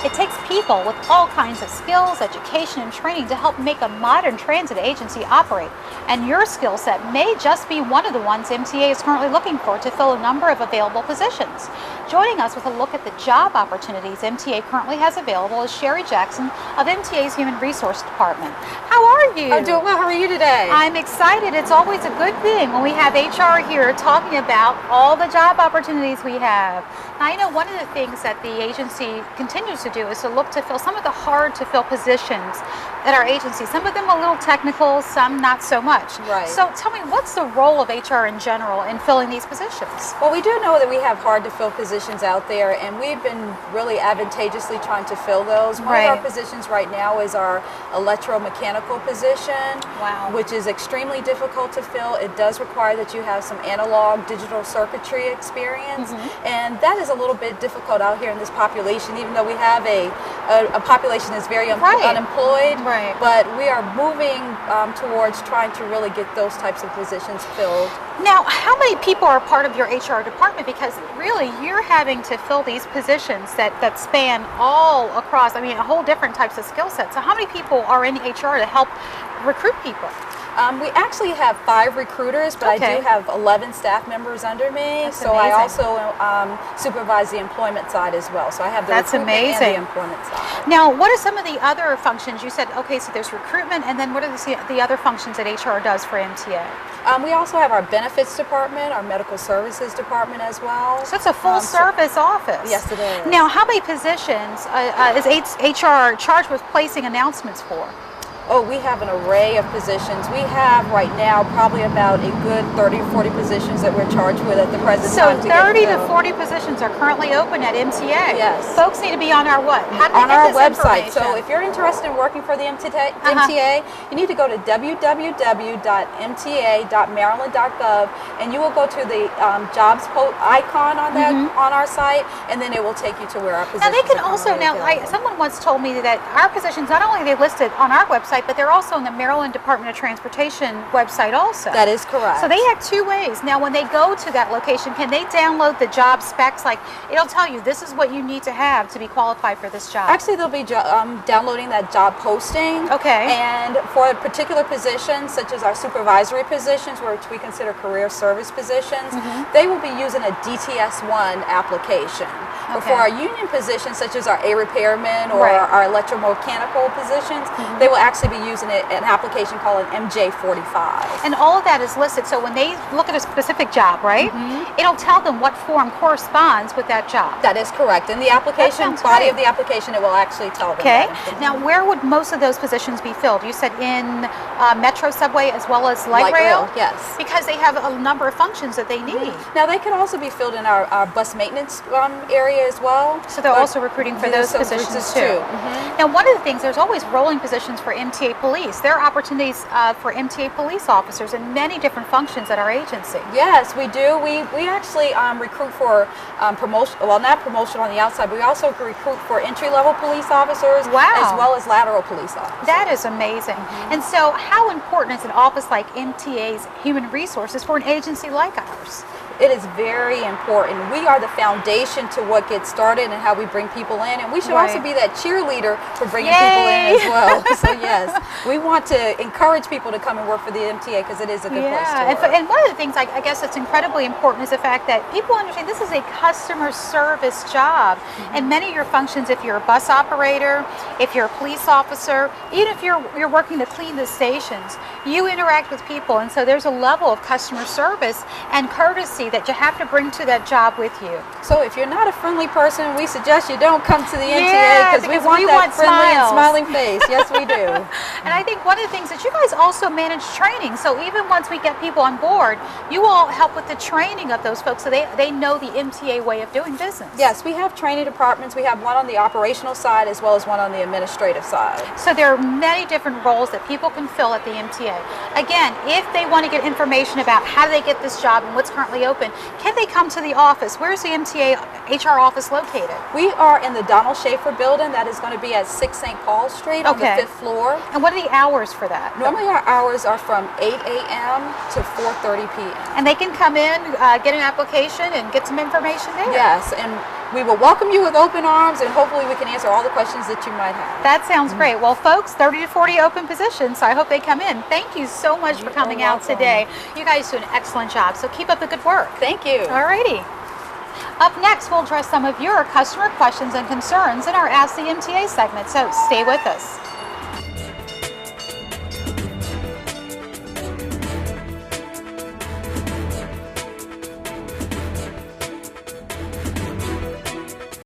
It takes people with all kinds of skills, education, and training to help make a modern transit agency operate. And your skill set may just be one of the ones MTA is currently looking for to fill a number of available positions. Joining us with a look at the job opportunities MTA currently has available is Sherry Jackson of MTA's Human Resource Department. How are you? I'm doing well. How are you today? I'm excited. It's always a good thing when we have HR here talking about all the job opportunities we have. Now, I know one of the things that the agency continues to do is to look to fill some of the hard to fill positions at our agency. Some of them a little technical, some not so much. Right. So tell me, what's the role of HR in general in filling these positions? Well, we do know that we have hard to fill positions out there, and we've been really advantageously trying to fill those. One of our positions right now is our electromechanical position, which is extremely difficult to fill. It does require that you have some analog digital circuitry experience, and that is a little bit difficult out here in this population, even though we have a population that's very unemployed. But we are moving towards trying to really get those types of positions filled. Now, how many people are part of your HR department? Because really, you're having to fill these positions that span all across, I mean, a whole different types of skill sets. So how many people are in HR to help recruit people? We actually have 5 recruiters, but I do have 11 staff members under me. That's so amazing. I also supervise the employment side as well. So I have the recruitment and the employment side. Now, what are some of the other functions? You said, okay, so there's recruitment, and then what are the other functions that HR does for MTA? We also have our benefits department, our medical services department as well. So it's a full service office. Yes, it is. Now, how many positions is HR charged with placing announcements for? Oh, we have an array of positions. We have right now probably about a good 30 or 40 positions that we're charged with at the present time. So 30 to 40 positions are currently open at MTA. Yes. Folks need to be on our what? How do on they our get this website. So information? if you're interested in working for the MTA, you need to go to www.mta.maryland.gov, and you will go to the jobs icon on that on our site, and then it will take you to where our positions are. Now they can are also someone once told me that our positions, not only are they listed on our website, but they're also on the Maryland Department of Transportation website also. That is correct. So they have 2 ways. Now when they go to that location, can they download the job specs? Like, it'll tell you this is what you need to have to be qualified for this job. Actually, they'll be downloading that job posting. Okay. And for particular positions, such as our supervisory positions, which we consider career service positions, they will be using a DTS1 application. But for our union positions, such as our A repairmen or our electromechanical positions, they will actually be using an application called an MJ45. And all of that is listed. So when they look at a specific job, right, it'll tell them what form corresponds with that job. That is correct. In the application, body of the application, it will actually tell them. Okay. Now, where would most of those positions be filled? You said in Metro Subway as well as light rail? Yes. Because they have a number of functions that they need. Now, they can also be filled in our bus maintenance area as well. So they're also recruiting for those positions too. Now, one of the things, there's always rolling positions for MTA police. There are opportunities for MTA police officers in many different functions at our agency. Yes, we do. We actually recruit for promotion, well, not promotion on the outside, but we also recruit for entry-level police officers as well as lateral police officers. That is amazing. And so how important is an office like MTA's Human Resources for an agency like ours? It is very important. We are the foundation to what gets started and how we bring people in, and we should also be that cheerleader for bringing people in as well. So yes, we want to encourage people to come and work for the MTA because it is a good place to work. And one of the things I guess that's incredibly important is the fact that people understand this is a customer service job, and many of your functions, if you're a bus operator, if you're a police officer, even if you're working to clean the stations, you interact with people, and so there's a level of customer service and courtesy that you have to bring to that job with you. So if you're not a friendly person, we suggest you don't come to the MTA because we want that friendly and smiling face. Yes, we do. And I think one of the things that you guys also manage training. So even once we get people on board, you all help with the training of those folks so they know the MTA way of doing business. Yes, we have training departments. We have one on the operational side as well as one on the administrative side. So there are many different roles that people can fill at the MTA. Again, if they want to get information about how do they get this job and what's currently open, can they come to the office? Where's the MTA HR office located? We are in the Donald Schaefer building. That is going to be at 6 St. Paul Street on the 5th floor. And what are the hours for that? Normally our hours are from 8 a.m. to 4:30 p.m. And they can come in, get an application, and get some information there. Yes, and we will welcome you with open arms, and hopefully we can answer all the questions that you might have. That sounds great. Well, folks, 30 to 40 open positions, so I hope they come in. Thank you so much for coming out today. You guys do an excellent job, so keep up the good work. Thank you. Alrighty. Up next, we'll address some of your customer questions and concerns in our Ask the MTA segment, so stay with us.